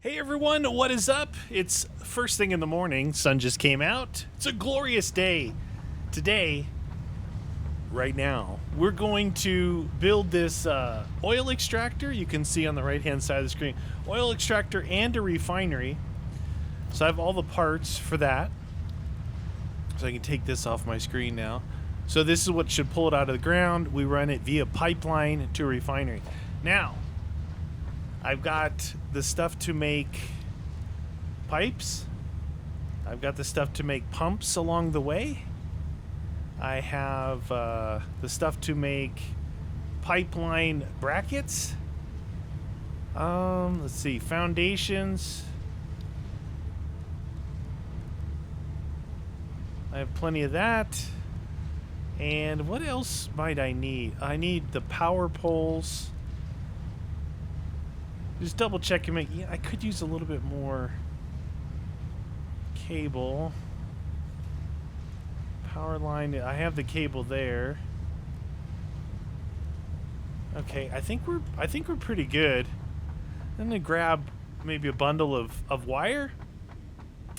Hey everyone, what is up? It's first thing in the morning, sun just came out. It's a glorious day. Today, right now, we're going to build this oil extractor. You can see on the right hand side of the screen, oil extractor and a refinery. So I have all the parts for that. So I can take this off my screen now. So this is what should pull it out of the ground. We run it via pipeline to a refinery. Now, I've got the stuff to make pipes. I've got the stuff to make pumps along the way. I have the stuff to make pipeline brackets. Let's see, foundations. I have plenty of that. And what else might I need? I need the power poles. Just double check and make. Yeah, I could use a little bit more cable. Power line. I have the cable there. Okay, I think we're pretty good. I'm gonna grab maybe a bundle of wire,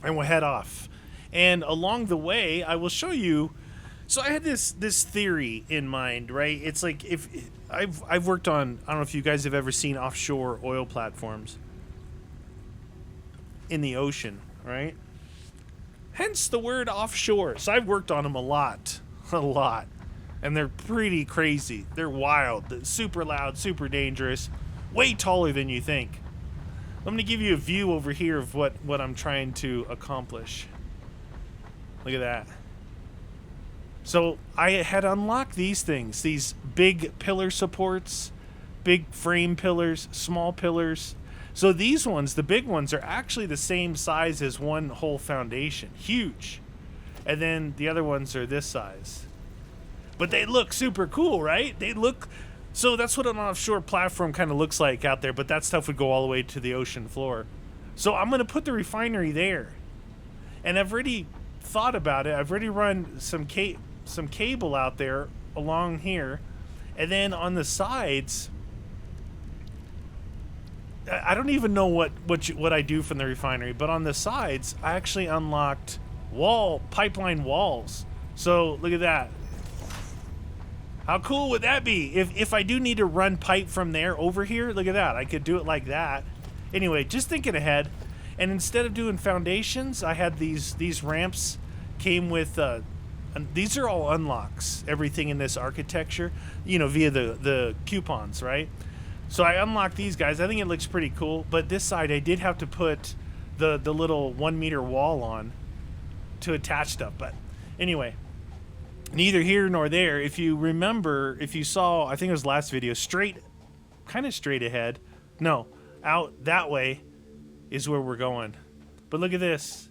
and we'll head off. And along the way, I will show you. So I had this theory in mind, right? It's like if I've worked on, I don't know if you guys have ever seen offshore oil platforms in the ocean, right? Hence the word offshore. So I've worked on them a lot, and they're pretty crazy. They're wild, they're super loud, super dangerous, way taller than you think. I'm gonna give you a view over here of what I'm trying to accomplish. Look at that. So I had unlocked these things, these big pillar supports, big frame pillars, small pillars. So these ones, the big ones, are actually the same size as one whole foundation. Huge. And then the other ones are this size. But they look super cool, right? They look... So that's what an offshore platform kind of looks like out there, but that stuff would go all the way to the ocean floor. So I'm going to put the refinery there. And I've already thought about it. I've already run some cable out there along here, and then on the sides, I don't even know what I do from the refinery, but on the sides I actually unlocked pipeline walls. So look at that. How cool would that be if I do need to run pipe from there over here? Look at that. I could do it like that. Anyway, just thinking ahead. And instead of doing foundations, I had these ramps came with these are all unlocks, everything in this architecture, via the coupons, right? So I unlocked these guys. I think it looks pretty cool, but this side I did have to put the little 1 meter wall on to attach stuff. But anyway, neither here nor there. If you remember, if you saw, I think it was last video, kind of straight ahead, no, out that way is where we're going. But look at this.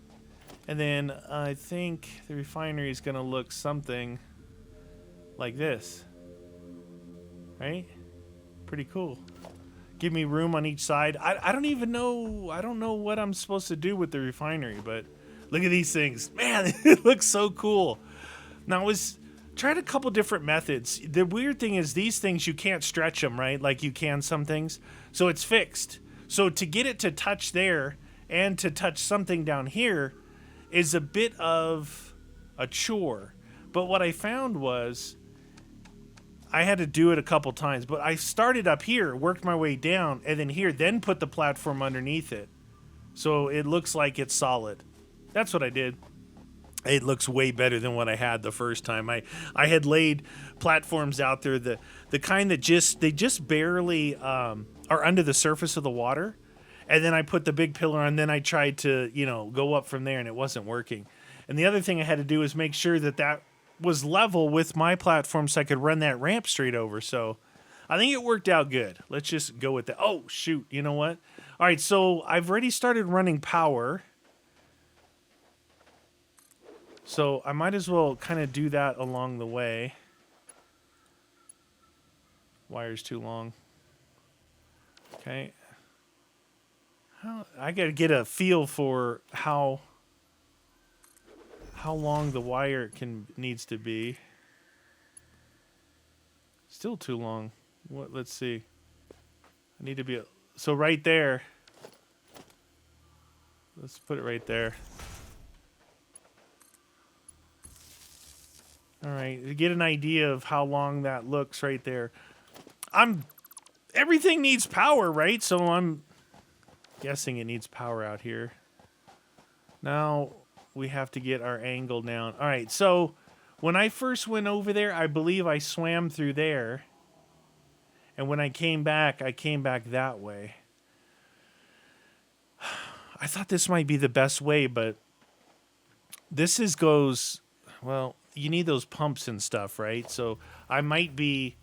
And then I think the refinery is going to look something like this. Right? Pretty cool. Give me room on each side. I don't even know. I don't know what I'm supposed to do with the refinery, but look at these things. Man, it looks so cool. Now, tried a couple different methods. The weird thing is these things, you can't stretch them, right? Like you can some things. So it's fixed. So to get it to touch there and to touch something down here is a bit of a chore. But what I found was I had to do it a couple times, but I started up here, worked my way down, and then here, then put the platform underneath it. So it looks like it's solid. That's what I did. It looks way better than what I had the first time. I had laid platforms out there, the kind that just barely are under the surface of the water. And then I put the big pillar on, and then I tried to, go up from there, and it wasn't working. And the other thing I had to do is make sure that was level with my platform so I could run that ramp straight over. So I think it worked out good. Let's just go with that. Oh, shoot. You know what? All right, so I've already started running power. So I might as well kind of do that along the way. Wire's too long. Okay. I got to get a feel for how long the wire needs to be. Still too long. Let's see. I need to be so right there. Let's put it right there. All right, to get an idea of how long that looks right there. Everything needs power, right? So I'm guessing it needs power out here. Now we have to get our angle down. All right, so when I first went over there, I believe I swam through there. And when I came back that way. I thought this might be the best way, but well, you need those pumps and stuff, right? So I might be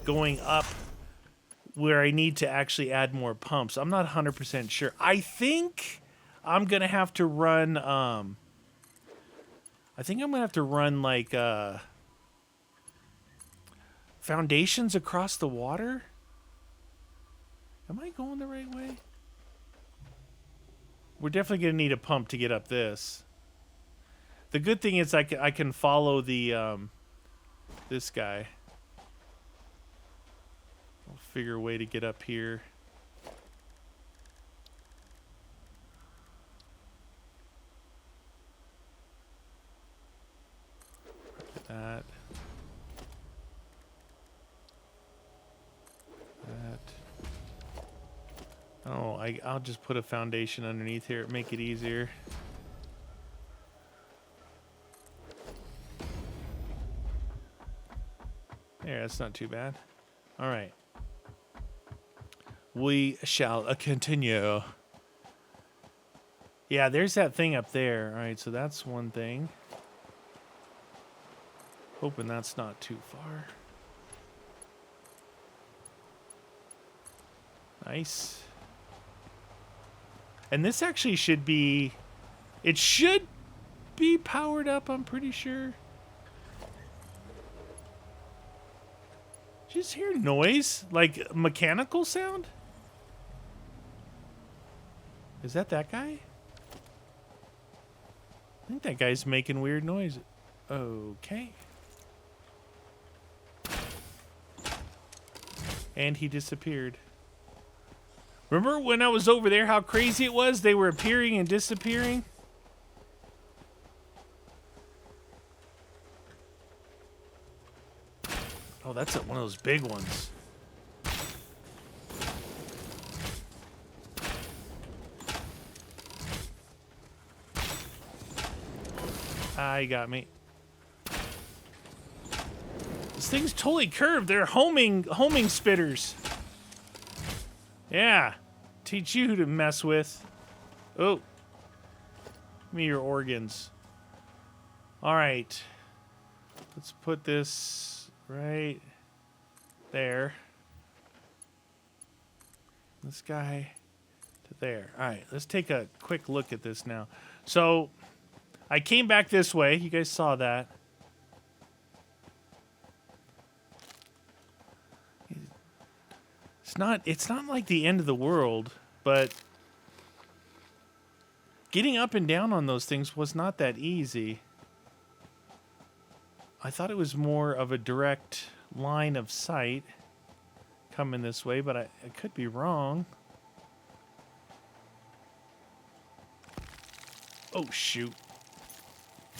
going up where I need to actually add more pumps. I'm not 100% sure. I think I'm going to have to run, like foundations across the water. Am I going the right way? We're definitely going to need a pump to get up this. The good thing is I can follow the this guy. I'll figure a way to get up here. Look at that. Oh, I'll just put a foundation underneath here, make it easier. There, that's not too bad. All right. We shall continue. Yeah, there's that thing up there. All right, so that's one thing. Hoping that's not too far. Nice. And this actually should be... It should be powered up, I'm pretty sure. Just hear noise? Like mechanical sound? Is that guy? I think that guy's making weird noise. Okay. And he disappeared. Remember when I was over there how crazy it was? They were appearing and disappearing. Oh, that's one of those big ones. Ah, he got me. This thing's totally curved. They're homing spitters. Yeah. Teach you who to mess with. Oh. Give me your organs. All right. Let's put this right there. This guy to there. All right. Let's take a quick look at this now. So, I came back this way. You guys saw that. It's not like the end of the world, but getting up and down on those things was not that easy. I thought it was more of a direct line of sight coming this way, but I could be wrong. Oh, shoot.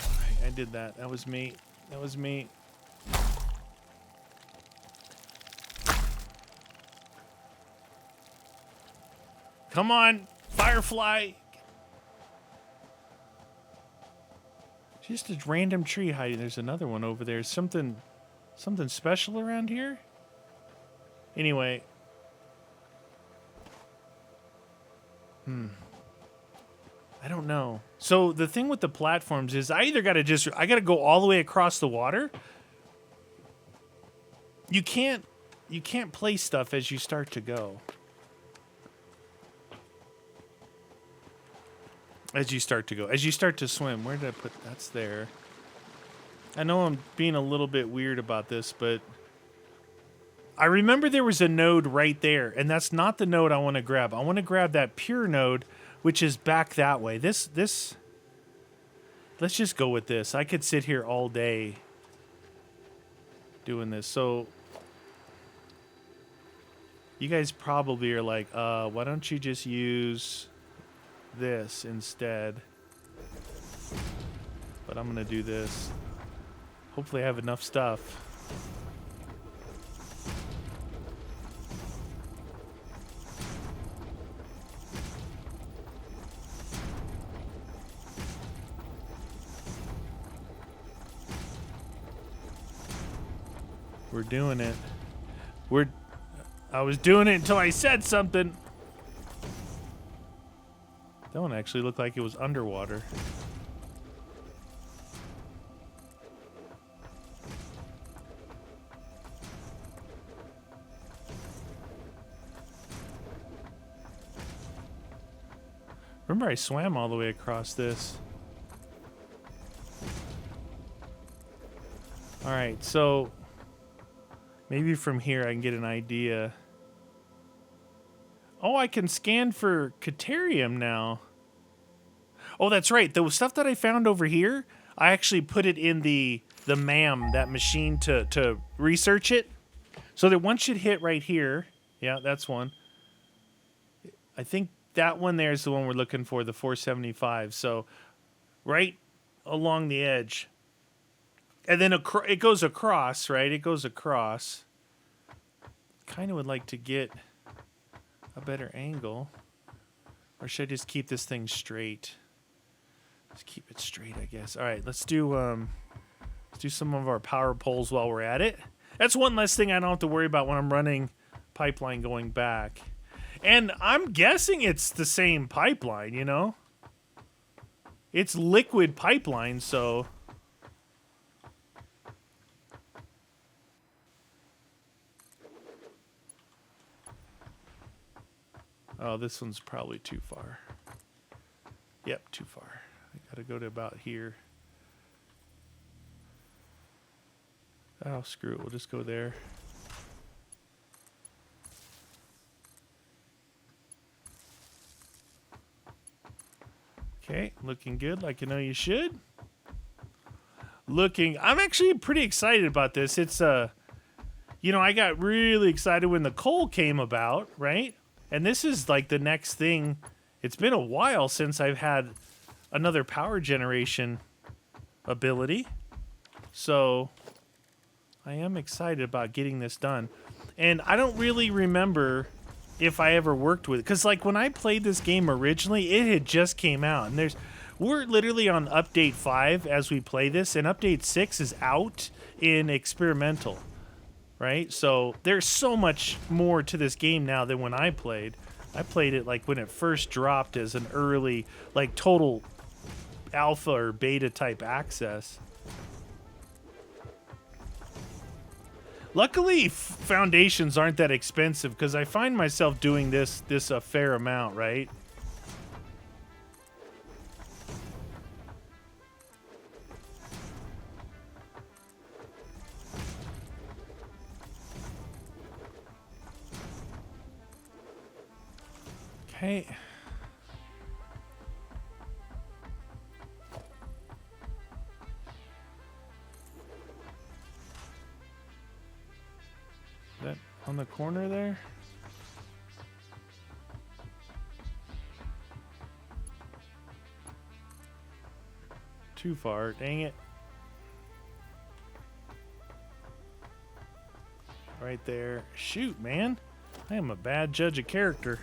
All right, I did that. That was me. That was me. Come on, Firefly. Just a random tree hiding. There's another one over there. Something special around here? Anyway. I don't know. So the thing with the platforms is I gotta go all the way across the water. You can't place stuff as you start to go. As you start to swim. Where did I put... That's there. I know I'm being a little bit weird about this, but... I remember there was a node right there, and that's not the node I want to grab. I want to grab that pure node, which is back that way. This... Let's just go with this. I could sit here all day doing this. So... You guys probably are like, why don't you just use... this instead. But I'm gonna do this. Hopefully I have enough stuff. We're doing it. I was doing it until I said something. That one actually looked like it was underwater. Remember I swam all the way across this. Alright, so maybe from here I can get an idea. Oh, I can scan for Caterium now. Oh, that's right. The stuff that I found over here, I actually put it in the MAM, that machine to research it. So that one should hit right here. Yeah, that's one. I think that one there is the one we're looking for, the 475. So right along the edge. And then it goes across, right? It goes across. Kind of would like to get a better angle. Or should I just keep this thing straight? Let's keep it straight, I guess. All right, let's do some of our power poles while we're at it. That's one less thing I don't have to worry about when I'm running pipeline going back. And I'm guessing it's the same pipeline, you know? It's liquid pipeline, so... Oh, this one's probably too far. Yep, too far. I gotta go to about here. Oh, screw it. We'll just go there. Okay, looking good like you know you should. I'm actually pretty excited about this. It's you know, I got really excited when the coal came about, right? And this is like the next thing. It's been a while since I've had another power generation ability. So I am excited about getting this done. And I don't really remember if I ever worked with it. Because like when I played this game originally, it had just came out. And we're literally on update 5 as we play this. And update 6 is out in experimental. Right? So there's so much more to this game now than when I played. I played it like when it first dropped as an early, like total alpha or beta type access. Luckily, foundations aren't that expensive because I find myself doing this a fair amount, right? Okay. Is that on the corner there? Too far, dang it. Right there. Shoot, man. I am a bad judge of character.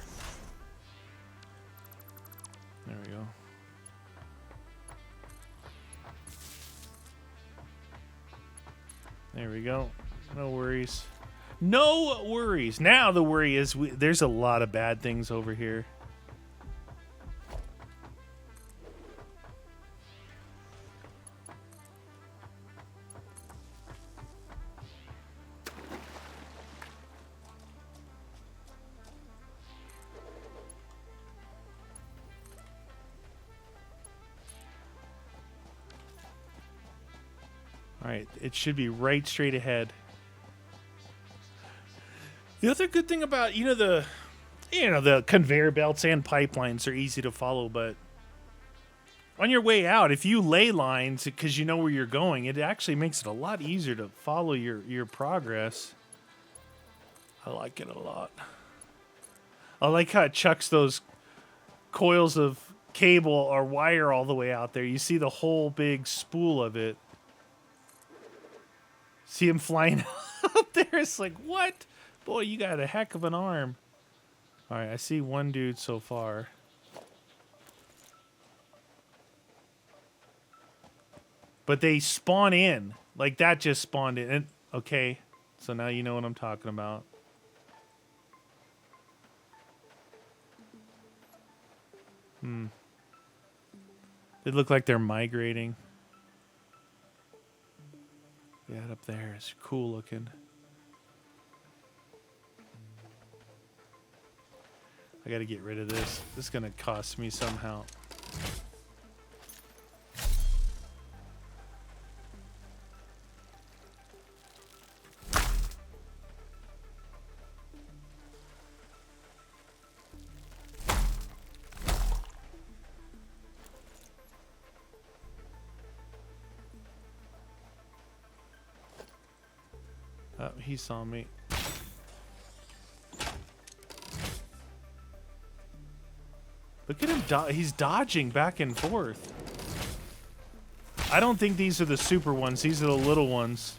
There we go. There we go. No worries. No worries. Now the worry is there's a lot of bad things over here. All right, it should be right straight ahead. The other good thing about, the conveyor belts and pipelines are easy to follow, but on your way out, if you lay lines because you know where you're going, it actually makes it a lot easier to follow your progress. I like it a lot. I like how it chucks those coils of cable or wire all the way out there. You see the whole big spool of it. See him flying out there. It's like, what? Boy, you got a heck of an arm. All right, I see one dude so far. But they spawn in. Like, that just spawned in. And, okay, so now you know what I'm talking about. They look like they're migrating. Yeah, up there is cool looking. I gotta get rid of this. This is gonna cost me somehow. Oh, he saw me. Look at him, he's dodging back and forth. I don't think these are the super ones. These are the little ones.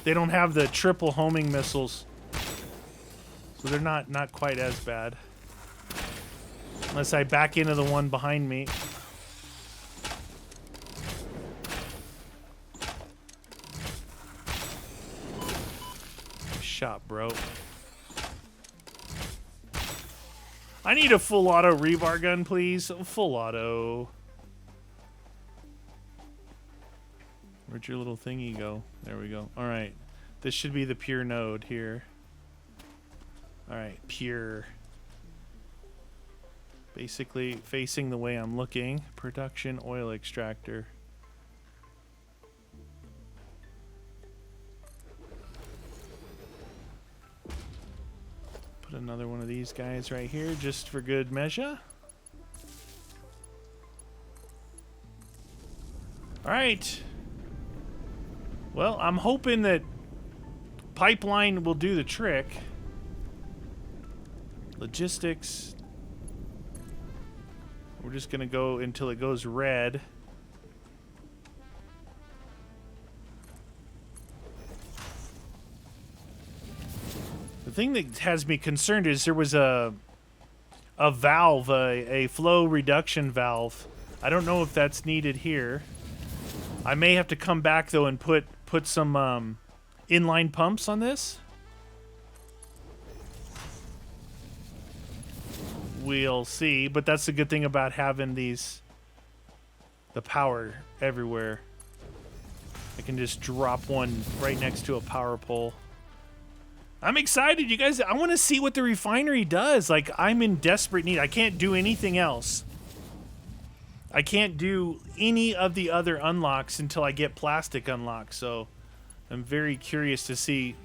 They don't have the triple homing missiles. So they're not quite as bad. Unless I back into the one behind me. Shot, bro. I need a full auto rebar gun, please. Full auto. Where'd your little thingy go? There we go. All right. This should be the pure node here. All right, pure. Basically facing the way I'm looking. Production oil extractor. Put another one of these guys right here just for good measure. All right. Well, I'm hoping that pipeline will do the trick. Logistics. We're just going to go until it goes red. The thing that has me concerned is there was a valve, a flow reduction valve. I don't know if that's needed here. I may have to come back though and put some inline pumps on this. We'll see, but that's the good thing about having the power everywhere. I can just drop one right next to a power pole. I'm excited, you guys. I want to see what the refinery does. Like, I'm in desperate need. I can't do anything else. I can't do any of the other unlocks until I get plastic unlocked. So I'm very curious to see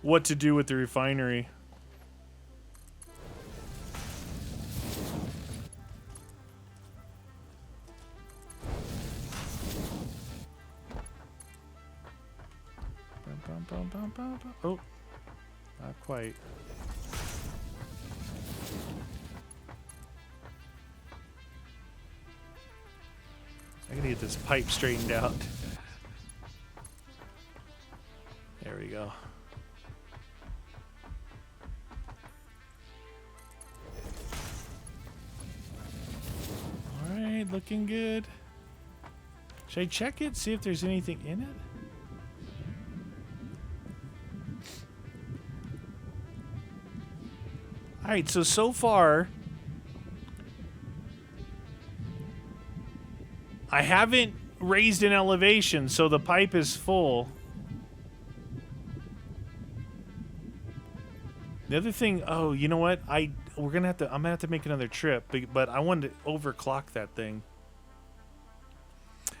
what to do with the refinery. Oh. Not quite. I gotta get this pipe straightened out. There we go. Alright, looking good. Should I check it? See if there's anything in it? Alright, so far, I haven't raised an elevation, so the pipe is full. The other thing, oh, you know what? I'm gonna have to make another trip, but I wanted to overclock that thing.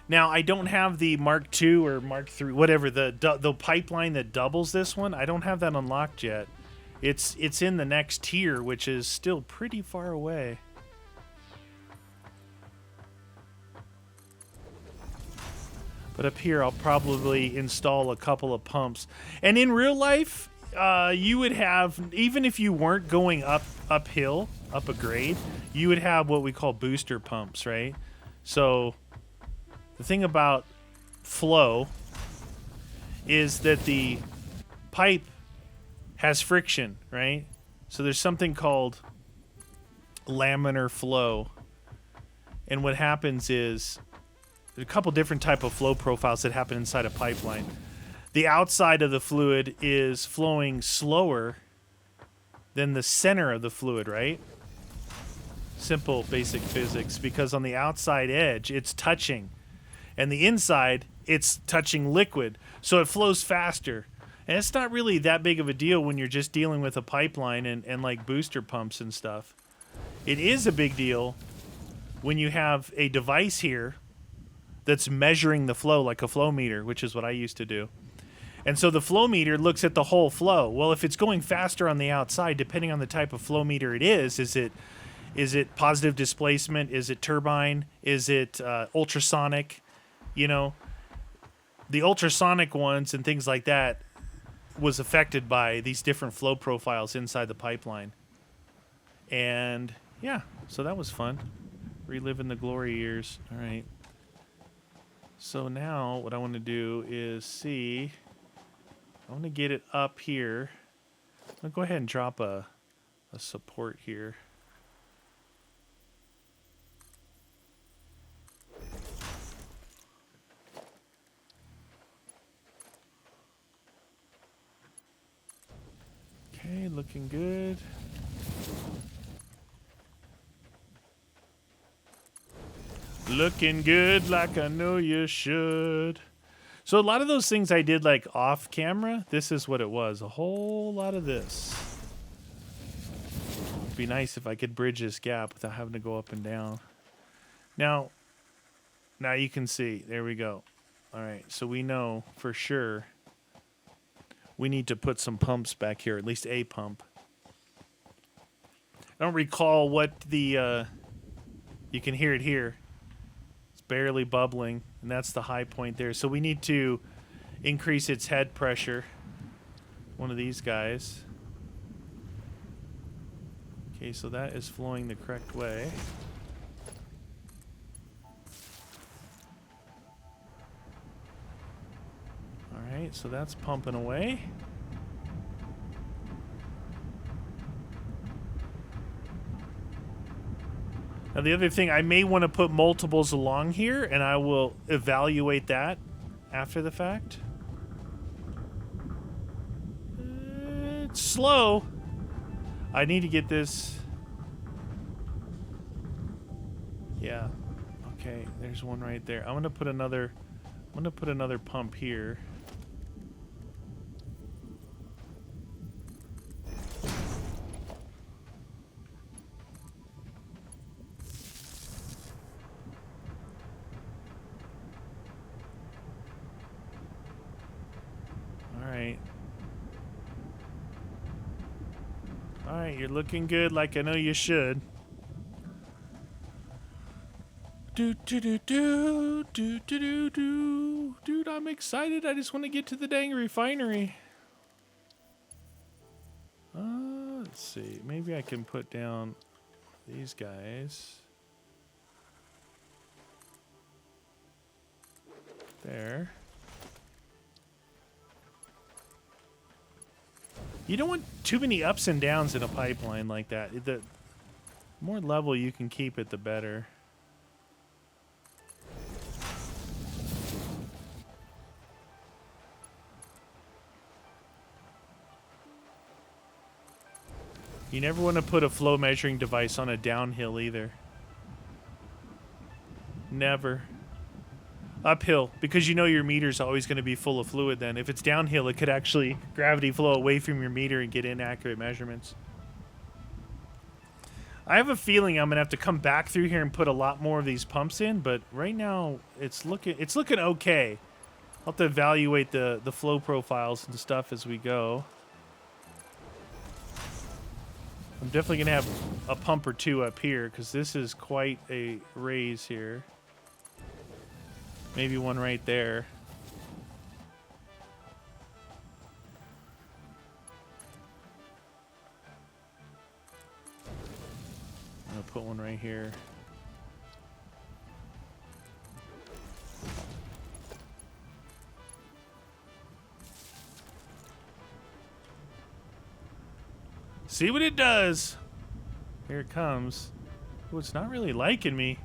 Now, I don't have the Mark II or Mark III, whatever, the pipeline that doubles this one. I don't have that unlocked yet. It's in the next tier, which is still pretty far away. But up here, I'll probably install a couple of pumps. And in real life, you would have, even if you weren't going uphill, up a grade, you would have what we call booster pumps, right? So the thing about flow is that the pipe has friction, right? So there's something called laminar flow. And what happens is there's a couple different type of flow profiles that happen inside a pipeline. The outside of the fluid is flowing slower than the center of the fluid, right? Simple basic physics, because on the outside edge it's touching, and the inside it's touching liquid, so it flows faster. And it's not really that big of a deal when you're just dealing with a pipeline and like booster pumps and stuff. It is a big deal when you have a device here that's measuring the flow, like a flow meter, which is what I used to do. And so the flow meter looks at the whole flow. Well, if it's going faster on the outside, depending on the type of flow meter it is it positive displacement? Is it turbine? Is it ultrasonic? You know, the ultrasonic ones and things like that was affected by these different flow profiles inside the pipeline. And yeah, so that was fun. Reliving the glory years. All right. So now what I want to do is see... I want to get it up here. I'm going to go ahead and drop a support here. Okay, looking good. Looking good like I know you should. So a lot of those things I did like off camera, this is what it was. A whole lot of this. It'd be nice if I could bridge this gap without having to go up and down. Now you can see. There we go. All right, so we know for sure we need to put some pumps back here, at least a pump. I don't recall what the... you can hear it here. Barely bubbling, and that's the high point there. So we need to increase its head pressure. One of these guys. Okay, so that is flowing the correct way. Alright, so that's pumping away. Now the other thing, I may want to put multiples along here, and I will evaluate that after the fact. It's slow. I need to get this. Yeah. Okay, there's one right there. I'm gonna put another pump here. Alright, you're looking good like I know you should. Dude, I'm excited. I just want to get to the dang refinery. Let's see. Maybe I can put down these guys. There. You don't want too many ups and downs in a pipeline like that. The more level you can keep it, the better. You never want to put a flow measuring device on a downhill either. Never. Uphill, because you know your meter's always going to be full of fluid then. If it's downhill, it could actually gravity flow away from your meter and get inaccurate measurements. I have a feeling I'm going to have to come back through here and put a lot more of these pumps in, but right now it's looking okay. I'll have to evaluate the flow profiles and stuff as we go. I'm definitely going to have a pump or two up here because this is quite a raise here. Maybe one right there. put one right here. See what it does. Here it comes. Oh, it's not really liking me.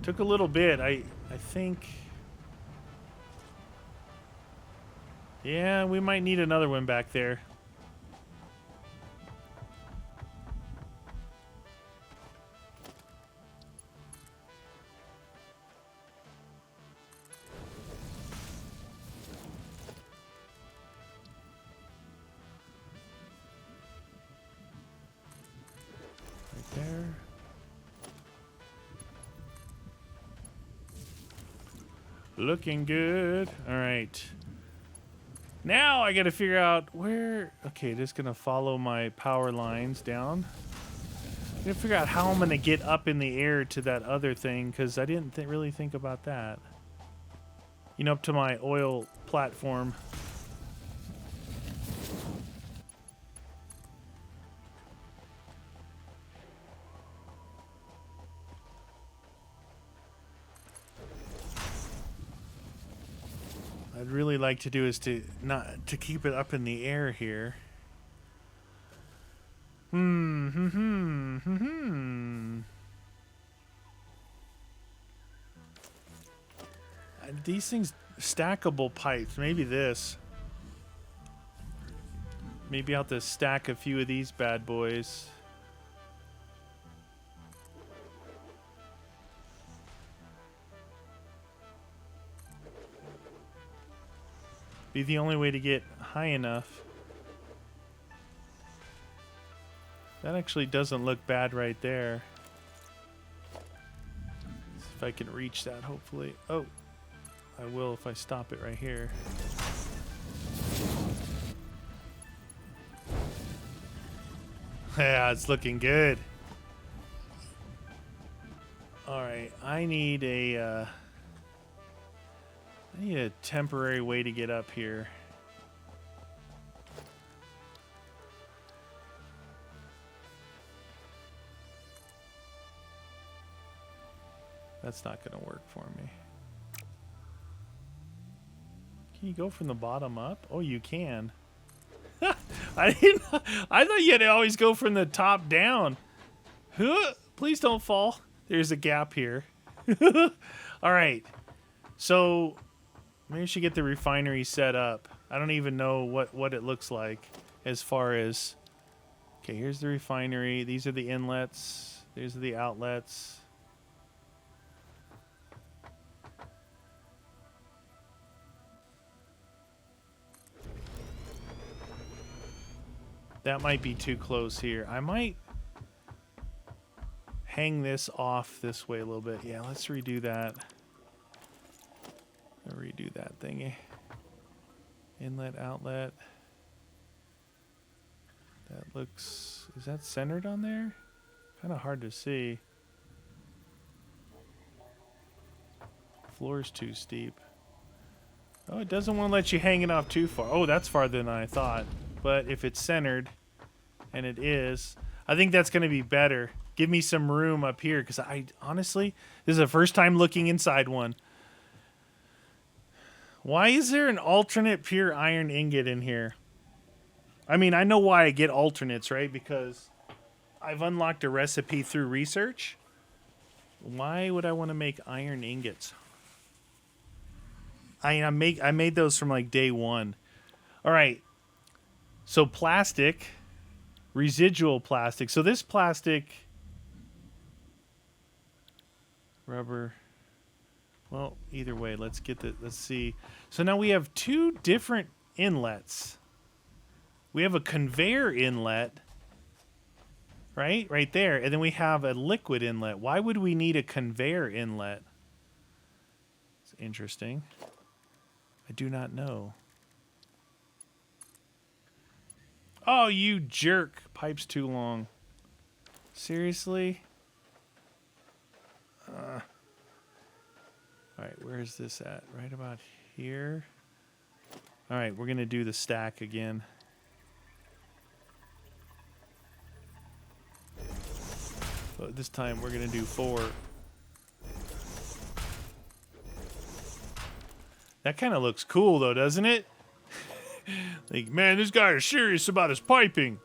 Took a little bit. I think. Yeah, we might need another one back there. There. Looking good. All right. Now I got to figure out where... Okay, just going to follow my power lines down. I got to figure out how I'm going to get up in the air to that other thing, because I didn't really think about that. You know, up to my oil platform. I'd really like to do is to keep it up in the air here. These things, stackable pipes. Maybe this. Maybe I'll have to stack a few of these bad boys. Be the only way to get high enough. That actually doesn't look bad right there. See if I can reach that, hopefully. Oh, I will if I stop it right here. Yeah, it's looking good. All right, I need a temporary way to get up here. That's not going to work for me. Can you go from the bottom up? Oh, you can. I thought you had to always go from the top down. Please don't fall. There's a gap here. All right. So maybe I should get the refinery set up. I don't even know what it looks like as far as... Okay, here's the refinery. These are the inlets. These are the outlets. That might be too close here. I might hang this off this way a little bit. Yeah, let's redo that. Redo that thingy. Inlet, outlet. That looks... Is that centered on there? Kind of hard to see. Floor's too steep. Oh, it doesn't want to let you hang it off too far. Oh, that's farther than I thought. But if it's centered, and it is, I think that's going to be better. Give me some room up here, because I honestly, this is the first time looking inside one. Why is there an alternate pure iron ingot in here? I mean, I know why I get alternates, right? Because I've unlocked a recipe through research. Why would I want to make iron ingots? I made those from like day one. All right. So plastic, residual plastic. So this plastic, rubber. Well, either way, let's see. So now we have two different inlets. We have a conveyor inlet, right? Right there. And then we have a liquid inlet. Why would we need a conveyor inlet? It's interesting. I do not know. Oh, you jerk. Pipe's too long. Seriously? All right, where is this at? Right about here. All right, we're going to do the stack again. But this time we're going to do 4. That kind of looks cool, though, doesn't it? Like, man, this guy is serious about his piping.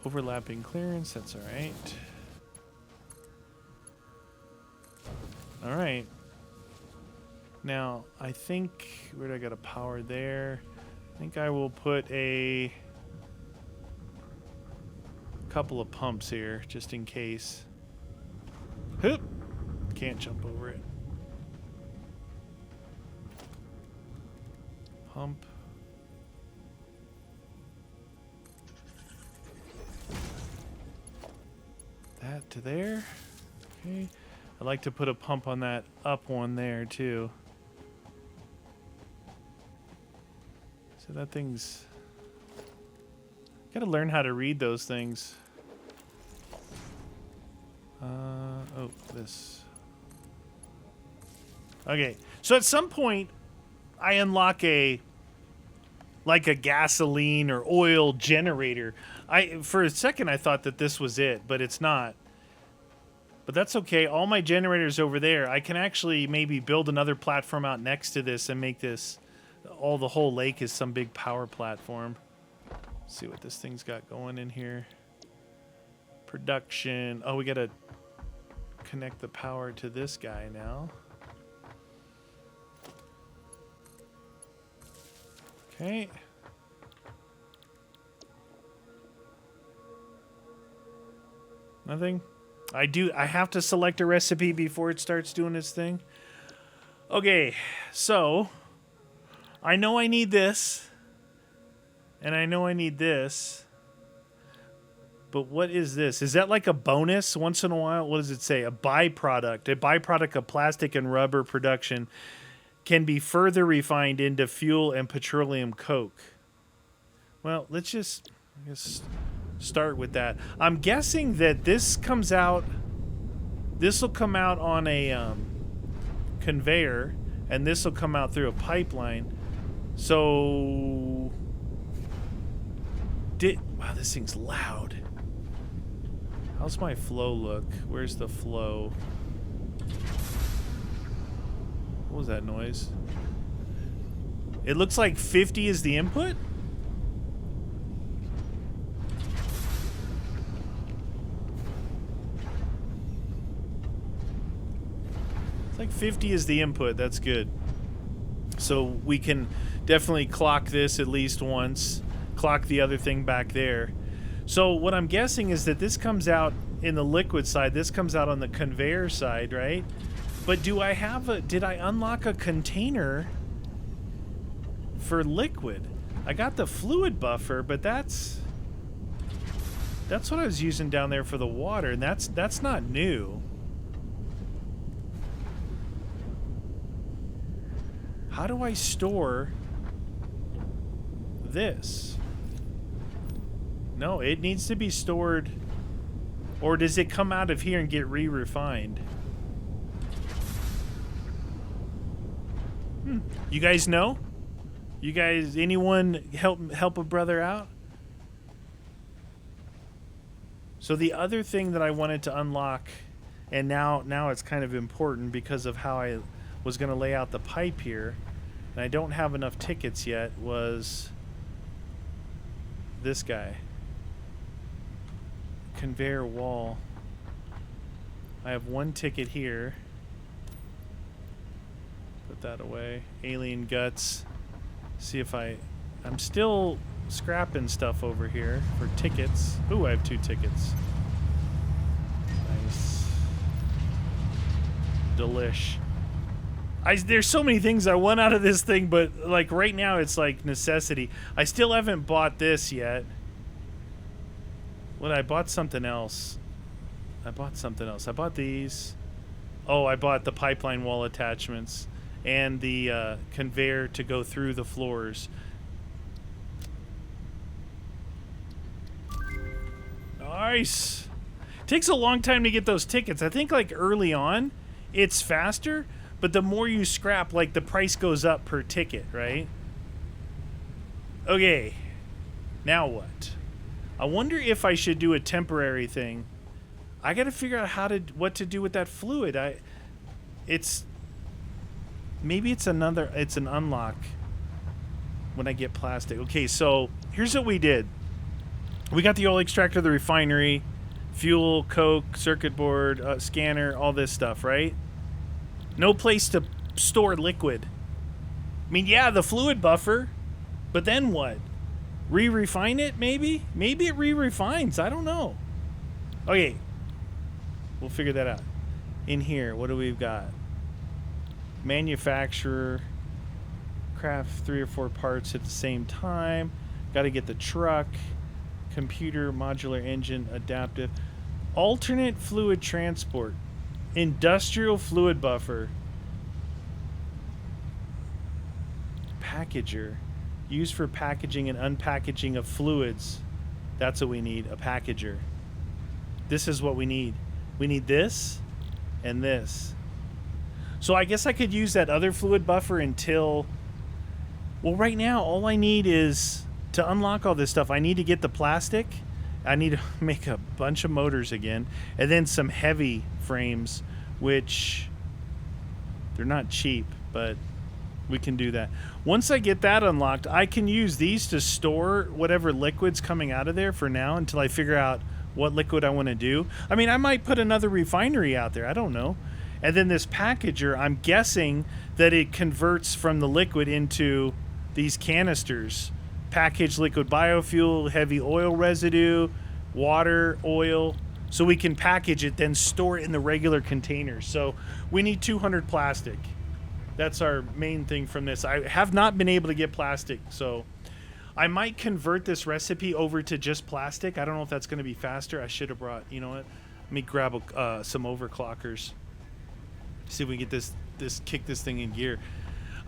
Overlapping clearance, that's all right. All right. Now, I think, where do I got a power there? I think I will put a couple of pumps here, just in case. Hoop! Can't jump over it. Pump. That to there. Okay. I'd like to put a pump on that up one there, too. So that thing's... Gotta learn how to read those things. Oh, this. Okay, so at some point, I unlock like a gasoline or oil generator. For a second, I thought that this was it, but it's not. But that's okay. All my generators over there, I can actually maybe build another platform out next to this and make this... the whole lake is some big power platform. Let's see what this thing's got going in here. Production. Oh, we gotta connect the power to this guy now. Okay. Nothing? I have to select a recipe before it starts doing its thing. Okay, so I know I need this, and I know I need this, but what is this? Is that like a bonus once in a while? What does it say? A byproduct of plastic and rubber production can be further refined into fuel and petroleum coke. Well, let's just, I guess, start with that. I'm guessing that this will come out on a conveyor, and this will come out through a pipeline. So, wow, this thing's loud. How's my flow look? Where's the flow? What was that noise? It looks like 50 is the input? It's like 50 is the input. That's good. So we can definitely clock this at least once. Clock the other thing back there. So what I'm guessing is that this comes out in the liquid side. This comes out on the conveyor side, right? But did I unlock a container for liquid? I got the fluid buffer, but that's what I was using down there for the water, and that's not new. How do I store this? No, it needs to be stored, or does it come out of here and get re-refined? You guys know? You guys, anyone help a brother out? So the other thing that I wanted to unlock, and now it's kind of important because of how I was going to lay out the pipe here, and I don't have enough tickets yet, was this guy. Conveyor wall. I have one ticket here. Put that away. Alien guts. See if I'm still scrapping stuff over here for tickets. Ooh, I have 2 tickets. Nice. Delish. There's so many things I want out of this thing, but like right now it's like necessity. I still haven't bought this yet. I bought something else. I bought these. Oh, I bought the pipeline wall attachments and the conveyor to go through the floors. Nice. Takes a long time to get those tickets. I think like early on, it's faster, but the more you scrap, like the price goes up per ticket, right? Okay. Now what? I wonder if I should do a temporary thing. I got to figure out what to do with that fluid. Maybe it's an unlock when I get plastic. Okay, so here's what we did. We got the oil extractor, the refinery, fuel, coke, circuit board, scanner, all this stuff, right? No place to store liquid. I mean, yeah, the fluid buffer, but then what? Re-refine it, maybe? Maybe it re-refines. I don't know. Okay. We'll figure that out. In here, what do we've got? Manufacturer. Craft 3 or 4 parts at the same time. Got to get the truck. Computer, modular engine, adaptive. Alternate fluid transport. Industrial fluid buffer. Packager. Used for packaging and unpackaging of fluids. That's what we need, a packager. This is what we need. We need this and this. So I guess I could use that other fluid buffer until... Well, right now, all I need is... To unlock all this stuff, I need to get the plastic. I need to make a bunch of motors again. And then some heavy frames, which... They're not cheap, but... We can do that. Once I get that unlocked, I can use these to store whatever liquid's coming out of there for now until I figure out what liquid I want to do. I mean, I might put another refinery out there. I don't know. And then this packager, I'm guessing that it converts from the liquid into these canisters. Packaged liquid biofuel, heavy oil residue, water, oil. So we can package it, then store it in the regular containers. So we need 200 plastic. That's our main thing from this. I have not been able to get plastic, so I might convert this recipe over to just plastic. I don't know if that's going to be faster. I should have brought, you know what? Let me grab some overclockers. See if we can get kick this thing in gear.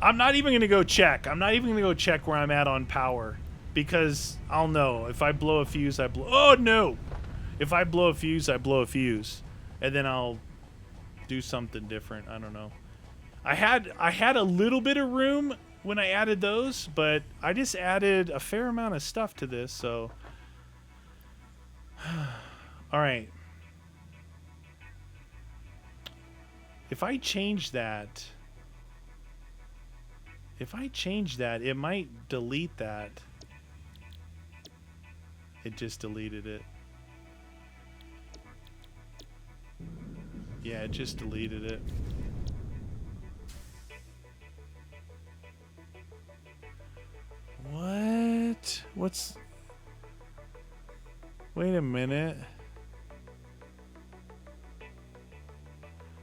I'm not even going to go check. I'm not even going to go check where I'm at on power because I'll know. If I blow a fuse, I blow... Oh, no! If I blow a fuse, I blow a fuse. And then I'll do something different. I don't know. I had a little bit of room when I added those, but I just added a fair amount of stuff to this, so... All right. If I change that, it might delete that. It just deleted it. Yeah, it just deleted it. What? Wait a minute.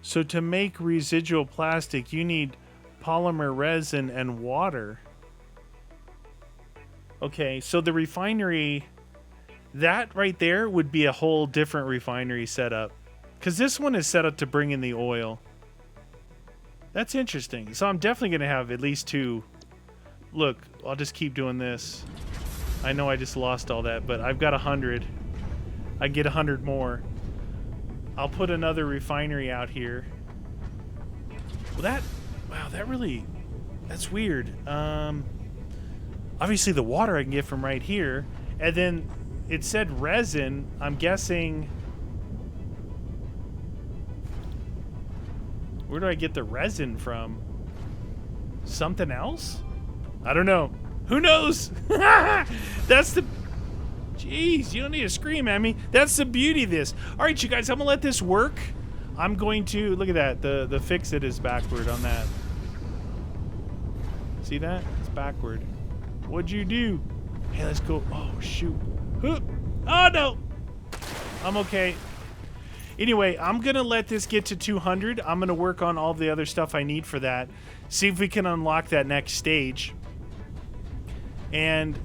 So to make residual plastic, you need polymer resin and water. Okay, so the refinery, that right there would be a whole different refinery setup. Because this one is set up to bring in the oil. That's interesting. So I'm definitely going to have at least 2... Look, I'll just keep doing this. I know I just lost all that, but I've got 100. I can get 100 more. I'll put another refinery out here. Well, that's weird. Obviously the water I can get from right here. And then it said resin. I'm guessing... Where do I get the resin from? Something else? I don't know. Who knows? That's the... Jeez, you don't need to scream at me. That's the beauty of this. All right, you guys, I'm going to let this work. I'm going to... Look at that. The fix-it is backward on that. See that? It's backward. What'd you do? Hey, let's go. Oh, shoot. Oh, no. I'm okay. Anyway, I'm going to let this get to 200. I'm going to work on all the other stuff I need for that. See if we can unlock that next stage. And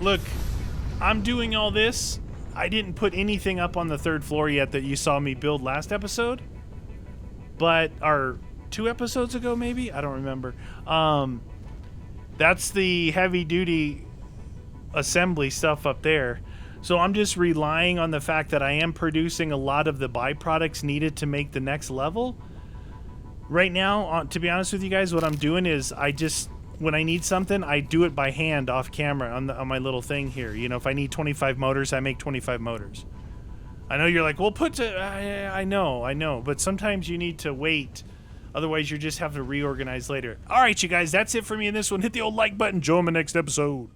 look, I'm doing all this. I didn't put anything up on the 3rd floor yet that you saw me build last episode. But, or 2 episodes ago maybe? I don't remember. That's the heavy duty assembly stuff up there. So I'm just relying on the fact that I am producing a lot of the byproducts needed to make the next level. Right now, to be honest with you guys, what I'm doing is when I need something, I do it by hand off camera on my little thing here. You know, if I need 25 motors, I make 25 motors. I know you're like, well, I know, but sometimes you need to wait. Otherwise, you just have to reorganize later. All right, you guys, that's it for me in this one. Hit the old like button. Join me next episode.